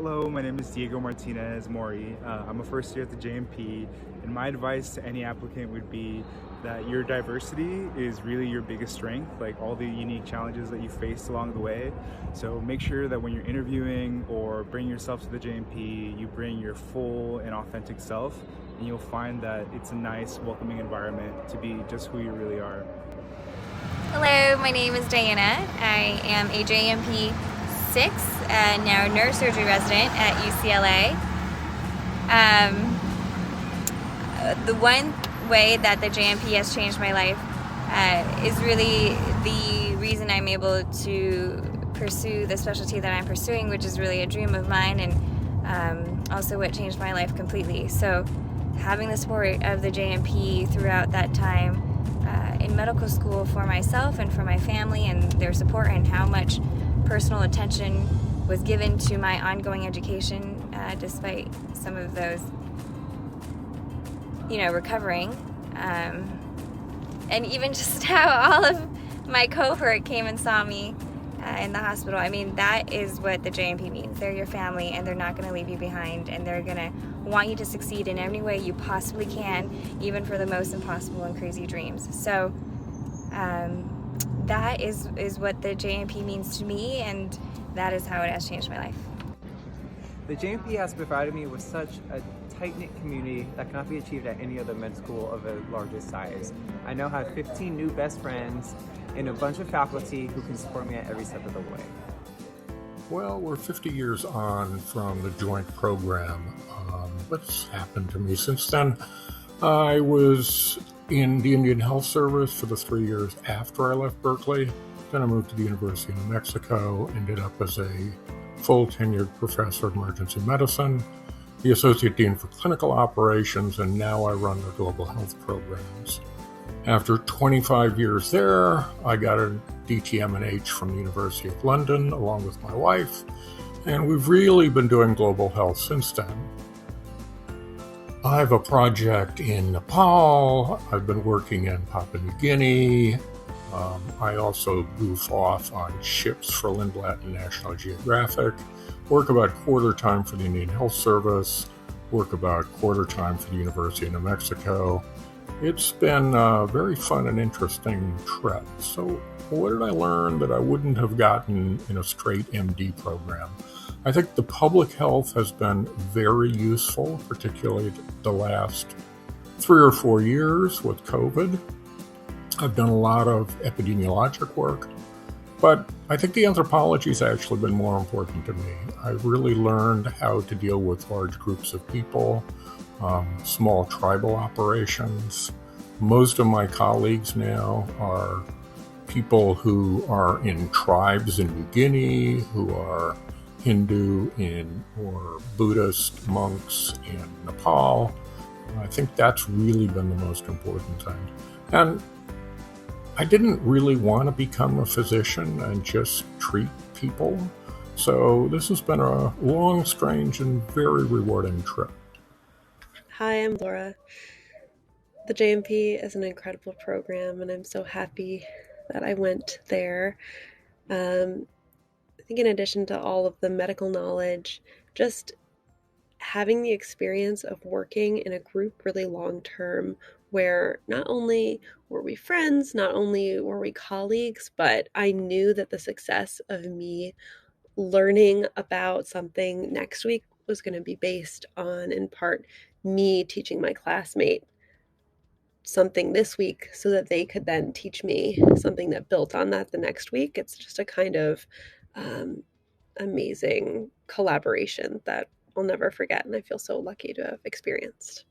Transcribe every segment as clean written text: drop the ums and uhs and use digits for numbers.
Hello, my name is Diego Martinez Mori. I'm a first year at the JMP, and my advice to any applicant would be that your diversity is really your biggest strength, like all the unique challenges that you faced along the way. So make sure that when you're interviewing or bring yourself to the JMP, you bring your full and authentic self, and you'll find that it's a nice, welcoming environment to be just who you really are. Hello, my name is Diana. I am a JMP 6, now neurosurgery resident at UCLA. The one way that the JMP has changed my life is really the reason I'm able to pursue the specialty that I'm pursuing, which is really a dream of mine, and also what changed my life completely. So having the support of the JMP throughout that time in medical school for myself and for my family, and their support, and how much personal attention was given to my ongoing education despite some of those, recovering. And even just how all of my cohort came and saw me in the hospital. I mean, that is what the JMP means. They're your family, and they're not going to leave you behind, and they're going to want you to succeed in every way you possibly can, even for the most impossible and crazy dreams. So that is what the JMP means to me, and that is how it has changed my life. The JMP has provided me with such a tight-knit community that cannot be achieved at any other med school of a larger size. I now have 15 new best friends and a bunch of faculty who can support me at every step of the way. Well, we're 50 years on from the joint program. What's happened to me since then? I was in the Indian Health Service for the 3 years after I left Berkeley. Then I moved to the University of New Mexico, ended up as a full tenured professor of emergency medicine, the associate dean for clinical operations, and now I run the global health programs. After 25 years there, I got a DTM&H from the University of London along with my wife, and we've really been doing global health since then. I have a project in Nepal. I've been working in Papua New Guinea. I also goof off on ships for Lindblad and National Geographic, work about quarter time for the Indian Health Service, work about quarter time for the University of New Mexico. It's been a very fun and interesting trip. So what did I learn that I wouldn't have gotten in a straight MD program? I think the public health has been very useful, particularly the last 3 or 4 years with COVID. I've done a lot of epidemiologic work, but I think the anthropology has actually been more important to me. I've really learned how to deal with large groups of people, small tribal operations. Most of my colleagues now are people who are in tribes in New Guinea, who are Hindu or Buddhist monks in Nepal. I think that's really been the most important thing. And I didn't really want to become a physician and just treat people. So this has been a long, strange, and very rewarding trip. Hi, I'm Laura. The JMP is an incredible program, and I'm so happy that I went there. I think in addition to all of the medical knowledge, just having the experience of working in a group really long term, where not only were we friends, not only were we colleagues, but I knew that the success of me learning about something next week was going to be based on, in part, me teaching my classmate something this week so that they could then teach me something that built on that the next week. It's just a kind of amazing collaboration that I'll never forget, and I feel so lucky to have experienced.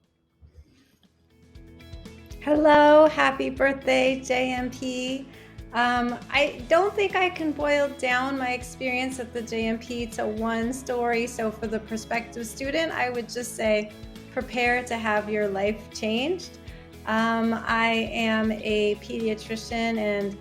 Hello, happy birthday, JMP. I don't think I can boil down my experience at the JMP to one story. So for the prospective student, I would just say, prepare to have your life changed. I am a pediatrician and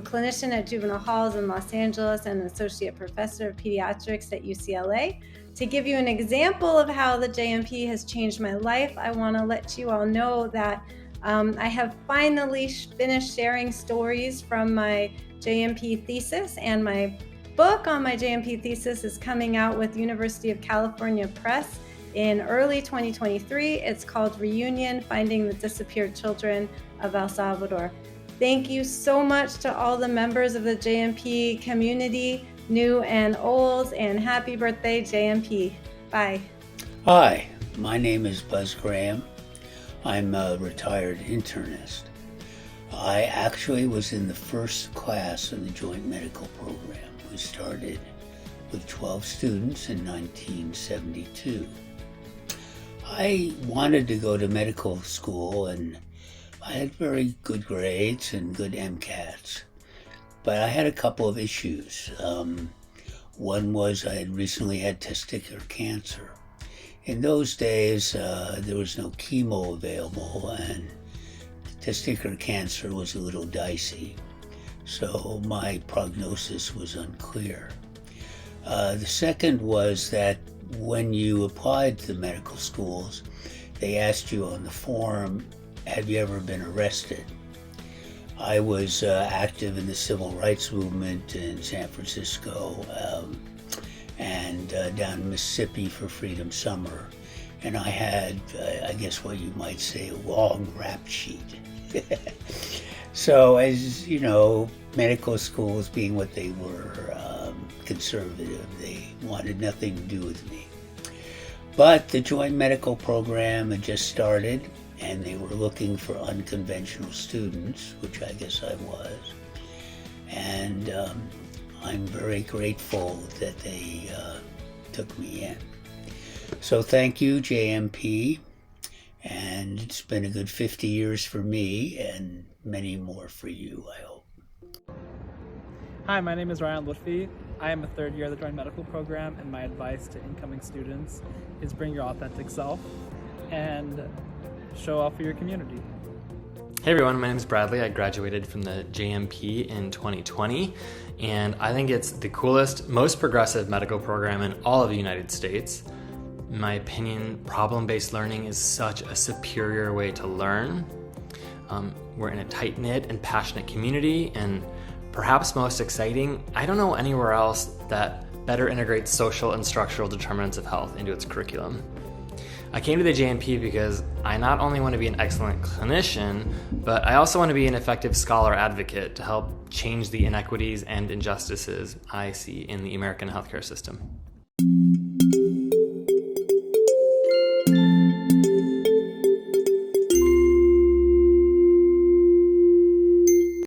clinician at juvenile halls in Los Angeles and associate professor of pediatrics at UCLA. To give you an example of how the JMP has changed my life, I want to let you all know that I have finally finished sharing stories from my JMP thesis and my book on my JMP thesis is coming out with University of California Press in early 2023. It's called Reunion: Finding the Disappeared Children of El Salvador. Thank you so much to all the members of the JMP community, new and old, and happy birthday, JMP. Bye. Hi, my name is Buzz Graham. I'm a retired internist. I actually was in the first class of the joint medical program. We started with 12 students in 1972. I wanted to go to medical school, and I had very good grades and good MCATs, but I had a couple of issues. One was I had recently had testicular cancer. In those days, there was no chemo available, and testicular cancer was a little dicey, so my prognosis was unclear. The second was that when you applied to the medical schools, they asked you on the form, have you ever been arrested? I was active in the civil rights movement in San Francisco and down in Mississippi for Freedom Summer. And I had, I guess what you might say, a long rap sheet. So as you know, medical schools being what they were, conservative, they wanted nothing to do with me. But the joint medical program had just started, and they were looking for unconventional students, which I guess I was. And I'm very grateful that they took me in. So thank you, JMP, and it's been a good 50 years for me and many more for you, I hope. Hi, my name is Ryan Lutfi. I am a third year of the Joint Medical Program, and my advice to incoming students is bring your authentic self and show off for your community. Hey everyone, my name is Bradley. I graduated from the JMP in 2020, and I think it's the coolest, most progressive medical program in all of the United States. In my opinion, problem-based learning is such a superior way to learn. We're in a tight-knit and passionate community, and perhaps most exciting, I don't know anywhere else that better integrates social and structural determinants of health into its curriculum. I came to the JMP because I not only want to be an excellent clinician, but I also want to be an effective scholar advocate to help change the inequities and injustices I see in the American healthcare system.